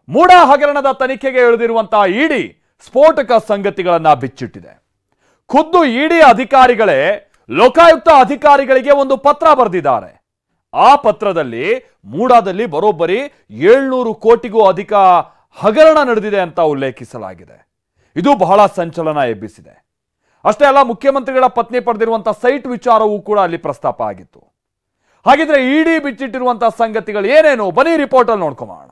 ಮೂಡ ಹಗರಣದ ತನಿಖೆಗೆ ಇಳಿದಿರುವಂತಹ ಇಡಿ ಸ್ಫೋಟಕ ಸಂಗತಿಗಳನ್ನ ಬಿಚ್ಚಿಟ್ಟಿದೆ. ಖುದ್ದು ಇಡಿ ಅಧಿಕಾರಿಗಳೇ ಲೋಕಾಯುಕ್ತ ಅಧಿಕಾರಿಗಳಿಗೆ ಒಂದು ಪತ್ರ ಬರೆದಿದ್ದಾರೆ. ಆ ಪತ್ರದಲ್ಲಿ ಮೂಡಾದಲ್ಲಿ ಬರೋಬ್ಬರಿ 700 ಕೋಟಿಗೂ ಅಧಿಕ ಹಗರಣ ನಡೆದಿದೆ ಅಂತ ಉಲ್ಲೇಖಿಸಲಾಗಿದೆ. ಇದು ಬಹಳ ಸಂಚಲನ ಎಬ್ಬಿಸಿದೆ. ಅಷ್ಟೇ ಅಲ್ಲ, ಮುಖ್ಯಮಂತ್ರಿಗಳ ಪತ್ನಿ ಪಡೆದಿರುವಂತಹ ಸೈಟ್ ವಿಚಾರವೂ ಕೂಡ ಅಲ್ಲಿ ಪ್ರಸ್ತಾಪ ಆಗಿತ್ತು. ಹಾಗಿದ್ರೆ ಇಡಿ ಬಿಚ್ಚಿಟ್ಟಿರುವಂತಹ ಸಂಗತಿಗಳು ಏನೇನು, ಬನ್ನಿ ರಿಪೋರ್ಟ್ ಅಲ್ಲಿ ನೋಡ್ಕೊಂಬೋಣ.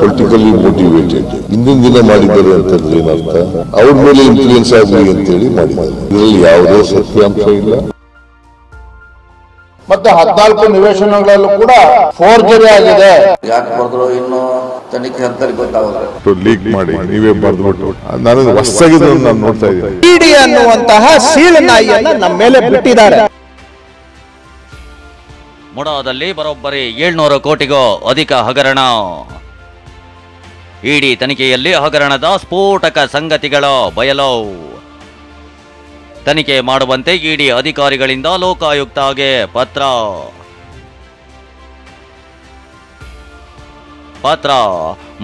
ಪೊಲಿಟಿಕಲಿ ಮೋಟಿವೇಟೆಡ್ ಹಿಂದಿನ ದಿನ ಮಾಡಿದ್ದಾರೆ ಅಂತಂದ್ರೆ ಏನರ್ಥ, ಅವ್ರ ಮೇಲೆ ಇನ್ಫ್ಲೂಯೆನ್ಸ್ ಆಗಲಿ ಅಂತೇಳಿ ಮಾಡಿದ್ದಾರೆ. ಇದರಲ್ಲಿ ಯಾವುದೇ ಸತ್ಯಾಂಶ ಇಲ್ಲ. ಮತ್ತೆ 14 ನಿವೇಶನಗಳಲ್ಲೂ ಕೂಡ ಫೋರ್ಜರಿ ಆಗಿದೆ. ಯಾಕೆ ಬರೆದ್ರು ಇನ್ನು ತನಿಖೆ ಹಂತದಲ್ಲಿ ಗೊತ್ತಾಗಲ್ಲ. ಲೀಕ್ ಮಾಡಿ ನೀವೇ ಬರೆದ್ಬಿಟ್ಟು ನಾನು ಹೊಸದಾಗಿದ್ದನ್ನು ನಾನು ನೋಡ್ತಾ ಇದ್ದೀನಿ. ಇಡಿ ಅನ್ನುವಂತಹ ಸೀಳು ನಾಯಿಯನ್ನ ನಮ್ಮ ಮೇಲೆ ಬಿಟ್ಟಿದ್ದಾರೆ. ಮುಡಾದಲ್ಲಿ ಬರೋಬ್ಬರಿ 700 ಕೋಟಿಗೂ ಅಧಿಕ ಹಗರಣ. ಇಡಿ ತನಿಖೆಯಲ್ಲಿ ಹಗರಣದ ಸ್ಫೋಟಕ ಸಂಗತಿಗಳು ಬಯಲು. ತನಿಖೆ ಮಾಡುವಂತೆ ಇಡಿ ಅಧಿಕಾರಿಗಳಿಂದ ಲೋಕಾಯುಕ್ತಗೆ ಪತ್ರ.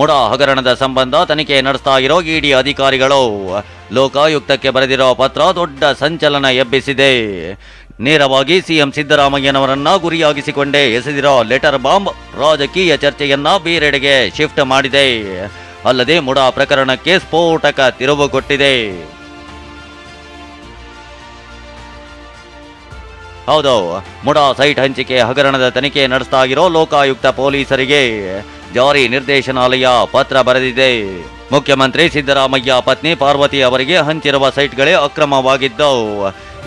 ಮುಡಾ ಹಗರಣದ ಸಂಬಂಧ ತನಿಖೆ ನಡೆಸ್ತಾ ಇರೋ ಇಡಿ ಅಧಿಕಾರಿಗಳು ಲೋಕಾಯುಕ್ತಕ್ಕೆ ಬರೆದಿರೋ ಪತ್ರ ದೊಡ್ಡ ಸಂಚಲನ ಎಬ್ಬಿಸಿದೆ. ನೇರವಾಗಿ ಸಿಎಂ ಸಿದ್ದರಾಮಯ್ಯನವರನ್ನ ಗುರಿಯಾಗಿಸಿಕೊಂಡೇ ಎಸೆದಿರೋ ಲೆಟರ್ ಬಾಂಬ್ ರಾಜಕೀಯ ಚರ್ಚೆಯನ್ನ ಬೇರೆಡೆಗೆ ಶಿಫ್ಟ್ ಮಾಡಿದೆ. ಅಲ್ಲದೆ ಮುಡಾ ಪ್ರಕರಣಕ್ಕೆ ಸ್ಫೋಟಕ ತಿರುವು ಕೊಟ್ಟಿದೆ. ಹೌದು, ಮುಡಾ ಸೈಟ್ ಹಂಚಿಕೆ ಹಗರಣದ ತನಿಖೆ ನಡೆಸ್ತಾ ಇರೋ ಲೋಕಾಯುಕ್ತ ಪೊಲೀಸರಿಗೆ ಜಾರಿ ನಿರ್ದೇಶನಾಲಯ ಪತ್ರ ಬರೆದಿದೆ. ಮುಖ್ಯಮಂತ್ರಿ ಸಿದ್ದರಾಮಯ್ಯ ಪತ್ನಿ ಪಾರ್ವತಿ ಅವರಿಗೆ ಹಂಚಿರುವ ಸೈಟ್ಗಳೇ ಅಕ್ರಮವಾಗಿದ್ದು,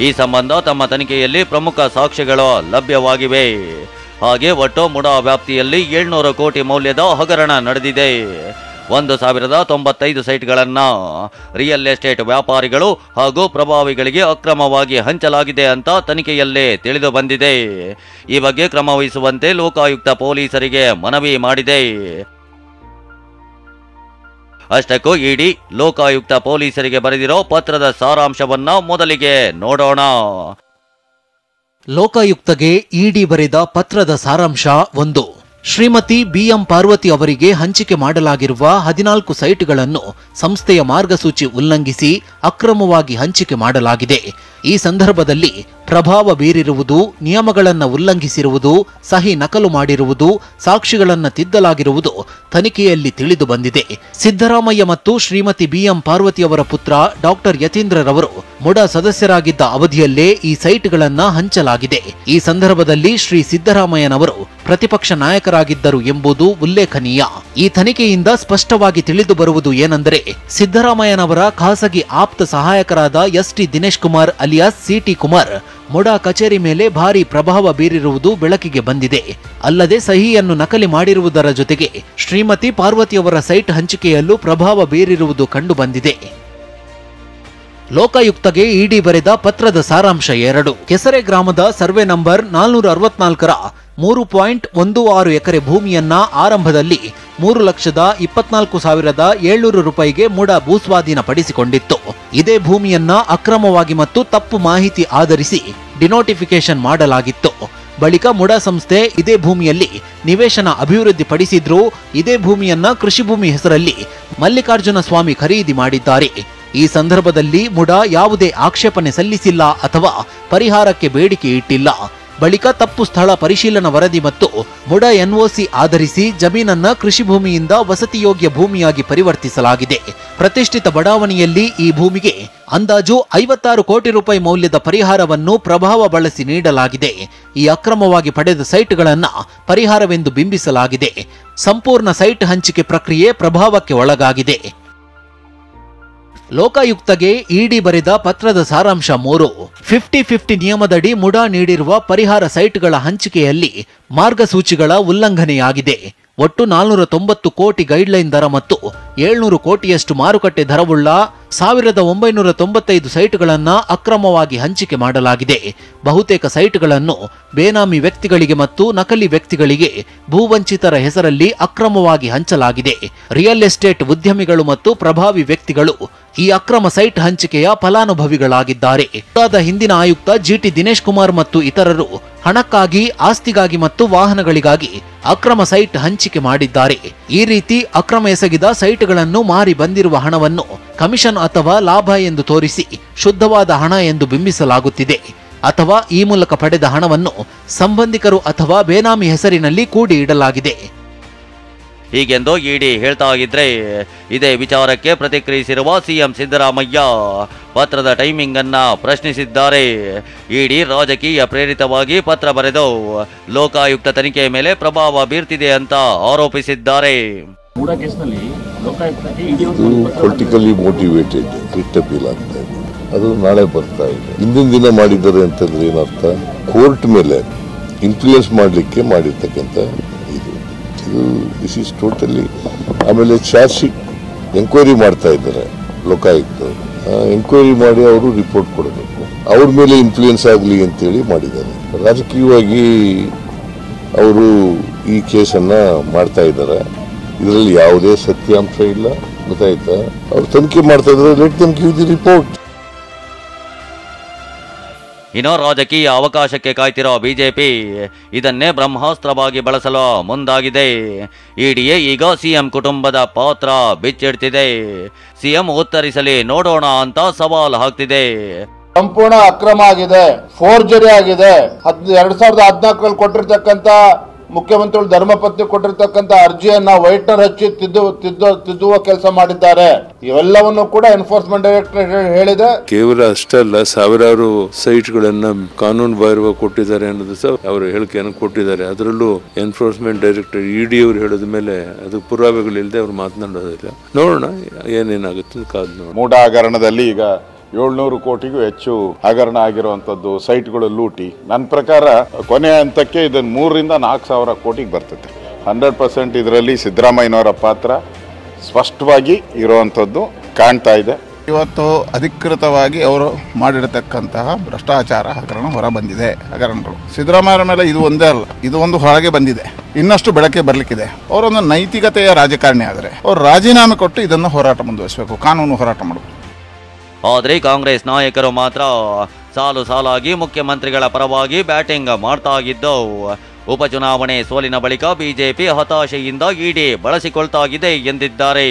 ಈ ಸಂಬಂಧ ತಮ್ಮ ತನಿಖೆಯಲ್ಲಿ ಪ್ರಮುಖ ಸಾಕ್ಷ್ಯಗಳು ಲಭ್ಯವಾಗಿವೆ. ಹಾಗೆ ಒಟ್ಟು ಮುಡಾ ವ್ಯಾಪ್ತಿಯಲ್ಲಿ 700 ಕೋಟಿ ಮೌಲ್ಯದ ಹಗರಣ ನಡೆದಿದೆ. 1095 ಸೈಟ್ಗಳನ್ನು ರಿಯಲ್ ಎಸ್ಟೇಟ್ ವ್ಯಾಪಾರಿಗಳು ಹಾಗೂ ಪ್ರಭಾವಿಗಳಿಗೆ ಅಕ್ರಮವಾಗಿ ಹಂಚಲಾಗಿದೆ ಅಂತ ತನಿಖೆಯಲ್ಲೇ ತಿಳಿದು ಬಂದಿದೆ. ಈ ಬಗ್ಗೆ ಕ್ರಮ ವಹಿಸುವಂತೆ ಲೋಕಾಯುಕ್ತ ಪೊಲೀಸರಿಗೆ ಮನವಿ ಮಾಡಿದೆ. ಅಷ್ಟಕ್ಕೂ ಇಡಿ ಲೋಕಾಯುಕ್ತ ಪೊಲೀಸರಿಗೆ ಬರೆದಿರೋ ಪತ್ರದ ಸಾರಾಂಶವನ್ನ ಮೊದಲಿಗೆ ನೋಡೋಣ. ಲೋಕಾಯುಕ್ತಗೆ ಇಡಿ ಬರೆದ ಪತ್ರದ ಸಾರಾಂಶ 1. ಶ್ರೀಮತಿ ಬಿಎಂ ಪಾರ್ವತಿ ಅವರಿಗೆ ಹಂಚಿಕೆ ಮಾಡಲಾಗಿರುವ 14 ಸೈಟ್ಗಳನ್ನು ಸಂಸ್ಥೆಯ ಮಾರ್ಗಸೂಚಿ ಉಲ್ಲಂಘಿಸಿ ಅಕ್ರಮವಾಗಿ ಹಂಚಿಕೆ ಮಾಡಲಾಗಿದೆ. ಈ ಸಂದರ್ಭದಲ್ಲಿ ಪ್ರಭಾವ ಬೀರಿರುವುದು, ನಿಯಮಗಳನ್ನು ಉಲ್ಲಂಘಿಸಿರುವುದು, ಸಹಿ ನಕಲು ಮಾಡಿರುವುದು, ಸಾಕ್ಷಿಗಳನ್ನು ತಿದ್ದಲಾಗಿರುವುದು ತನಿಖೆಯಲ್ಲಿ ತಿಳಿದು ಬಂದಿದೆ. ಸಿದ್ದರಾಮಯ್ಯ ಮತ್ತು ಶ್ರೀಮತಿ ಬಿಎಂ ಪಾರ್ವತಿ ಅವರ ಪುತ್ರ ಡಾಕ್ಟರ್ ಯತೀಂದ್ರರವರು ಮುಡಾ ಸದಸ್ಯರಾಗಿದ್ದ ಅವಧಿಯಲ್ಲೇ ಈ ಸೈಟ್ಗಳನ್ನು ಹಂಚಲಾಗಿದೆ. ಈ ಸಂದರ್ಭದಲ್ಲಿ ಶ್ರೀ ಸಿದ್ದರಾಮಯ್ಯನವರು ಪ್ರತಿಪಕ್ಷ ನಾಯಕರಾಗಿದ್ದರು ಎಂಬುದು ಉಲ್ಲೇಖನೀಯ. ಈ ತನಿಖೆಯಿಂದ ಸ್ಪಷ್ಟವಾಗಿ ತಿಳಿದು ಬರುವುದು ಏನೆಂದರೆ, ಸಿದ್ದರಾಮಯ್ಯನವರ ಖಾಸಗಿ ಆಪ್ತ ಸಹಾಯಕರಾದ ST Dinesh Kumar alias CT Kumar MUDA ಕಚೇರಿ ಮೇಲೆ ಭಾರಿ ಪ್ರಭಾವ ಬೀರಿರುವುದು ಬೆಳಕಿಗೆ ಬಂದಿದೆ. ಅಲ್ಲದೆ ಸಹಿಯನ್ನು ನಕಲಿ ಮಾಡಿರುವುದರ ಜೊತೆಗೆ ಶ್ರೀಮತಿ ಪಾರ್ವತಿಯವರ ಸೈಟ್ ಹಂಚಿಕೆಯಲ್ಲೂ ಪ್ರಭಾವ ಬೀರಿರುವುದು ಕಂಡುಬಂದಿದೆ. ಲೋಕಾಯುಕ್ತಗೆ ಇಡಿ ಬರೆದ ಪತ್ರದ ಸಾರಾಂಶ 2. ಕೆಸರೆ ಗ್ರಾಮದ ಸರ್ವೆ ನಂಬರ್ 464ರ 3.16 ಎಕರೆ ಭೂಮಿಯನ್ನ ಆರಂಭದಲ್ಲಿ 3,24,700 ರೂಪಾಯಿಗೆ ಮುಡಾ ಭೂಸ್ವಾಧೀನ ಪಡಿಸಿಕೊಂಡಿತ್ತು. ಇದೇ ಭೂಮಿಯನ್ನ ಅಕ್ರಮವಾಗಿ ಮತ್ತು ತಪ್ಪು ಮಾಹಿತಿ ಆಧರಿಸಿ ಡಿನೋಟಿಫಿಕೇಶನ್ ಮಾಡಲಾಗಿತ್ತು. ಬಳಿಕ ಮುಡಾ ಸಂಸ್ಥೆ ಇದೇ ಭೂಮಿಯಲ್ಲಿ ನಿವೇಶನ ಅಭಿವೃದ್ಧಿ ಪಡಿಸಿದ್ರೂ ಇದೇ ಭೂಮಿಯನ್ನ ಕೃಷಿ ಭೂಮಿ ಹೆಸರಲ್ಲಿ ಮಲ್ಲಿಕಾರ್ಜುನ ಸ್ವಾಮಿ ಖರೀದಿ ಮಾಡಿದ್ದಾರೆ. ಈ ಸಂದರ್ಭದಲ್ಲಿ ಮುಡಾ ಯಾವುದೇ ಆಕ್ಷೇಪಣೆ ಸಲ್ಲಿಸಿಲ್ಲ ಅಥವಾ ಪರಿಹಾರಕ್ಕೆ ಬೇಡಿಕೆ ಇಟ್ಟಿಲ್ಲ. ಬಳಿಕ ತಪ್ಪು ಸ್ಥಳ ಪರಿಶೀಲನಾ ವರದಿ ಮತ್ತು ಮುಡಾ ಎನ್ಒಸಿ ಆಧರಿಸಿ ಜಮೀನನ್ನ ಕೃಷಿ ಭೂಮಿಯಿಂದ ವಸತಿಯೋಗ್ಯ ಭೂಮಿಯಾಗಿ ಪರಿವರ್ತಿಸಲಾಗಿದೆ. ಪ್ರತಿಷ್ಠಿತ ಬಡಾವಣೆಯಲ್ಲಿ ಈ ಭೂಮಿಗೆ ಅಂದಾಜು 56 ಕೋಟಿ ರೂಪಾಯಿ ಮೌಲ್ಯದ ಪರಿಹಾರವನ್ನು ಪ್ರಭಾವ ಬಳಸಿ ನೀಡಲಾಗಿದೆ. ಈ ಅಕ್ರಮವಾಗಿ ಪಡೆದ ಸೈಟ್ಗಳನ್ನ ಪರಿಹಾರವೆಂದು ಬಿಂಬಿಸಲಾಗಿದೆ. ಸಂಪೂರ್ಣ ಸೈಟ್ ಹಂಚಿಕೆ ಪ್ರಕ್ರಿಯೆ ಪ್ರಭಾವಕ್ಕೆ ಒಳಗಾಗಿದೆ. ಲೋಕಾಯುಕ್ತಗೆ ಇಡಿ ಬರೆದ ಪತ್ರದ ಸಾರಾಂಶ 3. 50-50 ನಿಯಮದಡಿ ಮುಡಾ ನೀಡಿರುವ ಪರಿಹಾರ ಸೈಟ್ಗಳ ಹಂಚಿಕೆಯಲ್ಲಿ ಮಾರ್ಗಸೂಚಿಗಳ ಉಲ್ಲಂಘನೆಯಾಗಿದೆ. ಒಟ್ಟು 490 ಕೋಟಿ ಗೈಡ್ಲೈನ್ ದರ ಮತ್ತು 700 ಕೋಟಿಯಷ್ಟು ಮಾರುಕಟ್ಟೆ ದರವುಳ್ಳ 1995 ಸೈಟ್ಗಳನ್ನು ಅಕ್ರಮವಾಗಿ ಹಂಚಿಕೆ ಮಾಡಲಾಗಿದೆ. ಬಹುತೇಕ ಸೈಟ್ಗಳನ್ನು ಬೇನಾಮಿ ವ್ಯಕ್ತಿಗಳಿಗೆ ಮತ್ತು ನಕಲಿ ವ್ಯಕ್ತಿಗಳಿಗೆ ಭೂವಂಚಿತರ ಹೆಸರಲ್ಲಿ ಅಕ್ರಮವಾಗಿ ಹಂಚಲಾಗಿದೆ. ರಿಯಲ್ ಎಸ್ಟೇಟ್ ಉದ್ಯಮಿಗಳು ಮತ್ತು ಪ್ರಭಾವಿ ವ್ಯಕ್ತಿಗಳು ಈ ಅಕ್ರಮ ಸೈಟ್ ಹಂಚಿಕೆಯ ಫಲಾನುಭವಿಗಳಾಗಿದ್ದಾರೆ. ಹಿಂದಿನ ಆಯುಕ್ತ ಜಿಟಿ ದಿನೇಶ್ ಕುಮಾರ್ ಮತ್ತು ಇತರರು ಹಣಕ್ಕಾಗಿ, ಆಸ್ತಿಗಾಗಿ ಮತ್ತು ವಾಹನಗಳಿಗಾಗಿ ಅಕ್ರಮ ಸೈಟ್ ಹಂಚಿಕೆ ಮಾಡಿದ್ದಾರೆ. ಈ ರೀತಿ ಅಕ್ರಮ ಎಸಗಿದ ಸೈಟ್ಗಳನ್ನು ಮಾರಿ ಬಂದಿರುವ ಹಣವನ್ನು ಕಮಿಷನ್ ಅಥವಾ ಲಾಭ ಎಂದು ತೋರಿಸಿ ಶುದ್ಧವಾದ ಹಣ ಎಂದು ಬಿಂಬಿಸಲಾಗುತ್ತಿದೆ. ಅಥವಾ ಈ ಮೂಲಕ ಪಡೆದ ಹಣವನ್ನು ಸಂಬಂಧಿಕರು ಅಥವಾ ಬೇನಾಮಿ ಹೆಸರಿನಲ್ಲಿ ಕೂಡಿ ಇಡಲಾಗಿದೆ. ಹೀಗೆಂದು ಇಡಿ ಹೇಳ್ತಾ ಇದ್ರೆ, ಇದೇ ವಿಚಾರಕ್ಕೆ ಪ್ರತಿಕ್ರಿಯಿಸಿರುವ ಸಿಎಂ ಸಿದ್ದರಾಮಯ್ಯ ಪತ್ರದ ಟೈಮಿಂಗ್ ಅನ್ನ ಪ್ರಶ್ನಿಸಿದ್ದಾರೆ. ಇಡಿ ರಾಜಕೀಯ ಪ್ರೇರಿತವಾಗಿ ಪತ್ರ ಬರೆದು ಲೋಕಾಯುಕ್ತ ತನಿಖೆ ಮೇಲೆ ಪ್ರಭಾವ ಬೀರ್ತಿದೆ ಅಂತ ಆರೋಪಿಸಿದ್ದಾರೆ. ಪೊಲಿಟಿಕಲಿ ಮೋಟಿವೇಟೆಡ್ ರಿಟ್ ಅಪೀಲ್ ಆಗ್ತಾ ಇದೆ. ಅದು ನಾಳೆ ಬರ್ತಾ ಇದೆ. ಹಿಂದಿನ ದಿನ ಮಾಡಿದ್ದಾರೆ ಅಂತಂದ್ರೆ ಏನರ್ಥ? ಕೋರ್ಟ್ ಮೇಲೆ ಇನ್ಫ್ಲೂಯೆನ್ಸ್ ಮಾಡಲಿಕ್ಕೆ ಮಾಡಿರ್ತಕ್ಕಂಥ ಇದು ದಿಸ್ ಈಸ್ ಟೋಟಲಿ. ಆಮೇಲೆ ಚಾರ್ಜ್ ಶೀಟ್ ಎಂಕ್ವೈರಿ ಮಾಡ್ತಾ ಇದ್ದಾರೆ ಲೋಕಾಯುಕ್ತರು. ಎಂಕ್ವೈರಿ ಮಾಡಿ ಅವರು ರಿಪೋರ್ಟ್ ಕೊಡಬೇಕು. ಅವ್ರ ಮೇಲೆ ಇನ್ಫ್ಲೂಯೆನ್ಸ್ ಆಗಲಿ ಅಂತೇಳಿ ಮಾಡಿದ್ದಾರೆ. ರಾಜಕೀಯವಾಗಿ ಅವರು ಈ ಕೇಸನ್ನು ಮಾಡ್ತಾ ಇದ್ದಾರೆ. ಇದರಲ್ಲಿ ಯಾವುದೇ ಸತ್ಯಾಂಶ ಇಲ್ಲ, ಗೊತ್ತಾಯ್ತಾ? ಅವ್ರು ತನಿಖೆ ಮಾಡ್ತಾ ಇದ್ದಾರೆ. Let them give the report. ಇನ್ನು ರಾಜಕೀಯ ಅವಕಾಶಕ್ಕೆ ಕಾಯ್ತಿರೋ ಬಿಜೆಪಿ ಇದನ್ನೇ ಬ್ರಹ್ಮಾಸ್ತ್ರವಾಗಿ ಬಳಸಲು ಮುಂದಾಗಿದೆ. ಇಡಿಎ ಈಗ ಸಿಎಂ ಕುಟುಂಬದ ಪಾತ್ರ ಬಿಚ್ಚಿಡ್ತಿದೆ. ಸಿಎಂ ಉತ್ತರಿಸಲಿ ನೋಡೋಣ ಅಂತ ಸವಾಲು ಹಾಕ್ತಿದೆ. ಸಂಪೂರ್ಣ ಅಕ್ರಮ ಆಗಿದೆ, ಫೋರ್ಜರಿ ಆಗಿದೆ. 2014 ಕೊಟ್ಟಿರ್ತಕ್ಕಂಥ ಮುಖ್ಯಮಂತ್ರಿಗಳು ಧರ್ಮಪತ್ನಿ ಕೊಟ್ಟಿರ್ತಕ್ಕಂಥ ಅರ್ಜಿಯನ್ನ ವೈಟ್ನರ್ ಹಚ್ಚಿ ತಿದ್ದುವ ಕೆಲಸ ಮಾಡಿದ್ದಾರೆ. ಇವೆಲ್ಲವನ್ನು ಕೂಡ ಎನ್ಫೋರ್ಸ್ಮೆಂಟ್ ಡೈರೆಕ್ಟರೇಟ್ ಹೇಳಿದೆ. ಕೇವಲ ಅಷ್ಟಲ್ಲ, ಸಾವಿರಾರು ಸೈಟ್ಗಳನ್ನ ಕಾನೂನು ಬಾಹಿರವಾಗಿ ಕೊಟ್ಟಿದ್ದಾರೆ ಅನ್ನೋದು ಸಹ ಅವರು ಹೇಳಿಕೆಯನ್ನು ಕೊಟ್ಟಿದ್ದಾರೆ. ಅದರಲ್ಲೂ ಎನ್ಫೋರ್ಸ್ಮೆಂಟ್ ಡೈರೆಕ್ಟರ್ ಇಡಿ ಅವರು ಹೇಳಿದ ಮೇಲೆ ಅದು ಪುರಾವೆಗಳಿಲ್ಲದೆ ಅವ್ರು ಮಾತನಾಡೋದಿಲ್ಲ. ನೋಡೋಣ ಏನೇನಾಗುತ್ತೆ ಕಾದು ನೋಡಿ. ಮೂಢ ಹಗರಣದಲ್ಲಿ ಈಗ 700 ಕೋಟಿಗೂ ಹೆಚ್ಚು ಹಗರಣ ಆಗಿರುವಂತದ್ದು, ಸೈಟ್ಗಳು ಲೂಟಿ. ನನ್ನ ಪ್ರಕಾರ ಕೊನೆಯ ಹಂತಕ್ಕೆ ಇದನ್ನು 3,000 to 4,000 ಕೋಟಿಗೆ ಬರ್ತದೆ. 100% ಇದರಲ್ಲಿ ಸಿದ್ದರಾಮಯ್ಯನವರ ಪಾತ್ರ ಸ್ಪಷ್ಟವಾಗಿ ಇರುವಂಥದ್ದು ಕಾಣ್ತಾ ಇದೆ. ಇವತ್ತು ಅಧಿಕೃತವಾಗಿ ಅವರು ಮಾಡಿರತಕ್ಕಂತಹ ಭ್ರಷ್ಟಾಚಾರ ಹಗರಣ ಹೊರ ಬಂದಿದೆ. ಹಗರಣಗಳು ಸಿದ್ದರಾಮಯ್ಯರ ಮೇಲೆ ಇದು ಒಂದೇ ಅಲ್ಲ, ಇದು ಒಂದು ಹೊರಗೆ ಬಂದಿದೆ. ಇನ್ನಷ್ಟು ಬೆಳಕೆ ಬರಲಿಕ್ಕಿದೆ. ಅವರೊಂದು ನೈತಿಕತೆಯ ರಾಜಕಾರಣಿ ಆದರೆ ಅವರು ರಾಜೀನಾಮೆ ಕೊಟ್ಟು ಇದನ್ನು ಹೋರಾಟ ಮುಂದುವರಿಸಬೇಕು, ಕಾನೂನು ಹೋರಾಟ ಮಾಡಬೇಕು. ಆದರೆ ಕಾಂಗ್ರೆಸ್ ನಾಯಕರು ಮಾತ್ರ ಸಾಲು ಸಾಲಾಗಿ ಮುಖ್ಯಮಂತ್ರಿಗಳ ಪರವಾಗಿ ಬ್ಯಾಟಿಂಗ್ ಮಾಡ್ತಾ ಇದ್ದು, ಉಪಚುನಾವಣೆ ಸೋಲಿನ ಬಳಿಕ ಬಿಜೆಪಿ ಹತಾಶೆಯಿಂದ ಇಡಿ ಬಳಸಿಕೊಳ್ತಾಗಿದೆ ಎಂದಿದ್ದಾರೆ.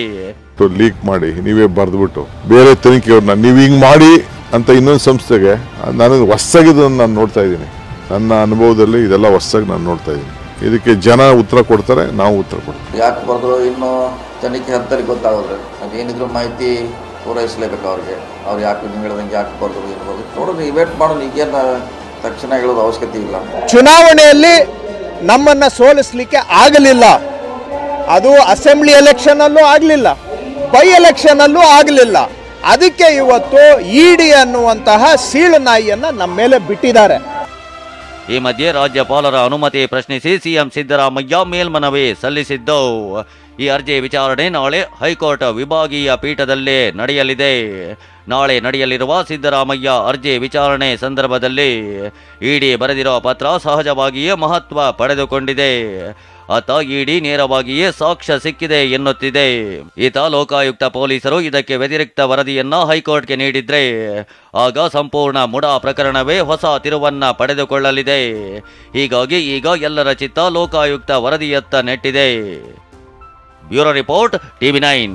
ಲೀಕ್ ಮಾಡಿ ನೀವೇ ಬರೆದ್ಬಿಟ್ಟು ಬೇರೆ ತನಿಖೆಯವ್ರನ್ನ ನೀವು ಹಿಂಗ್ ಮಾಡಿ ಅಂತ ಇನ್ನೊಂದು ಸಂಸ್ಥೆಗೆ ನಾನು ಹೊಸದಾಗಿದ್ದನ್ನು ನಾನು ನೋಡ್ತಾ ಇದ್ದೀನಿ. ನನ್ನ ಅನುಭವದಲ್ಲಿ ಇದೆಲ್ಲ ಹೊಸದಾಗಿ ನಾನು ನೋಡ್ತಾ ಇದ್ದೀನಿ. ಇದಕ್ಕೆ ಜನ ಉತ್ತರ ಕೊಡ್ತಾರೆ, ನಾವು ಉತ್ತರ ಕೊಡ್ತೀವಿ. ಯಾಕೆ ಬರೆದ್ರು ಇನ್ನು ತನಿಖೆ ಹಂತದಲ್ಲಿ ಗೊತ್ತಾಗೋದ್ರೆ ಅದೇನಿದ್ರು ಮಾಹಿತಿ ಪೂರೈಸಲೇಬೇಕು ಅವ್ರಿಗೆ. ಅವ್ರು ಯಾಕೆ ನೀವು ಹೇಳ್ದಂಗೆ ಯಾಕೆ ಬರೆದ್ರು ಏನು ಬರೆದ್ರು ನೋಡೋದು, ಇವೇಟ್ ಮಾಡೋದು. ಈಗೇನು ತಕ್ಷಣ ಹೇಳೋದು ಅವಶ್ಯಕತೆ ಇಲ್ಲ. ಚುನಾವಣೆಯಲ್ಲಿ ನಮ್ಮನ್ನ ಸೋಲಿಸಲಿಕ್ಕೆ ಆಗಲಿಲ್ಲ. ಅದು ಅಸೆಂಬ್ಲಿ ಎಲೆಕ್ಷನ್ ಅಲ್ಲೂ ಆಗಲಿಲ್ಲ, ಬೈ ಎಲೆಕ್ಷನ್ ಅಲ್ಲೂ ಆಗಲಿಲ್ಲ. ಅದಕ್ಕೆ ಇವತ್ತು ಇಡಿ ಅನ್ನುವಂತಹ ಸೀಳು ನಾಯಿಯನ್ನ ನಮ್ಮ ಮೇಲೆ ಬಿಟ್ಟಿದ್ದಾರೆ. ಈ ಮಧ್ಯೆ ರಾಜ್ಯಪಾಲರ ಅನುಮತಿ ಪ್ರಶ್ನಿಸಿ ಸಿಎಂ ಸಿದ್ದರಾಮಯ್ಯ ಮೇಲ್ಮನವಿ ಸಲ್ಲಿಸಿದ್ದು. ಈ ಅರ್ಜಿ ವಿಚಾರಣೆ ನಾಳೆ ಹೈಕೋರ್ಟ್ ವಿಭಾಗೀಯ ಪೀಠದಲ್ಲೇ ನಡೆಯಲಿದೆ. ನಾಳೆ ನಡೆಯಲಿರುವ ಸಿದ್ದರಾಮಯ್ಯ ಅರ್ಜಿ ವಿಚಾರಣೆ ಸಂದರ್ಭದಲ್ಲಿ ಇಡಿ ಬರೆದಿರೋ ಪತ್ರ ಸಹಜವಾಗಿಯೇ ಮಹತ್ವ ಪಡೆದುಕೊಂಡಿದೆ. ಆತ ಇಡಿ ನೇರವಾಗಿಯೇ ಸಾಕ್ಷ್ಯ ಸಿಕ್ಕಿದೆ ಎನ್ನುತ್ತಿದೆ. ಈತ ಲೋಕಾಯುಕ್ತ ಪೊಲೀಸರು ಇದಕ್ಕೆ ವ್ಯತಿರಿಕ್ತ ವರದಿಯನ್ನ ಹೈಕೋರ್ಟ್ಗೆ ನೀಡಿದ್ರೆ ಆಗ ಸಂಪೂರ್ಣ ಮುಡಾ ಪ್ರಕರಣವೇ ಹೊಸ ತಿರುವನ್ನ ಪಡೆದುಕೊಳ್ಳಲಿದೆ. ಹೀಗಾಗಿ ಈಗ ಎಲ್ಲರ ಚಿತ್ತ ಲೋಕಾಯುಕ್ತ ವರದಿಯತ್ತ ನೆಟ್ಟಿದೆ. Bureau report, TV9.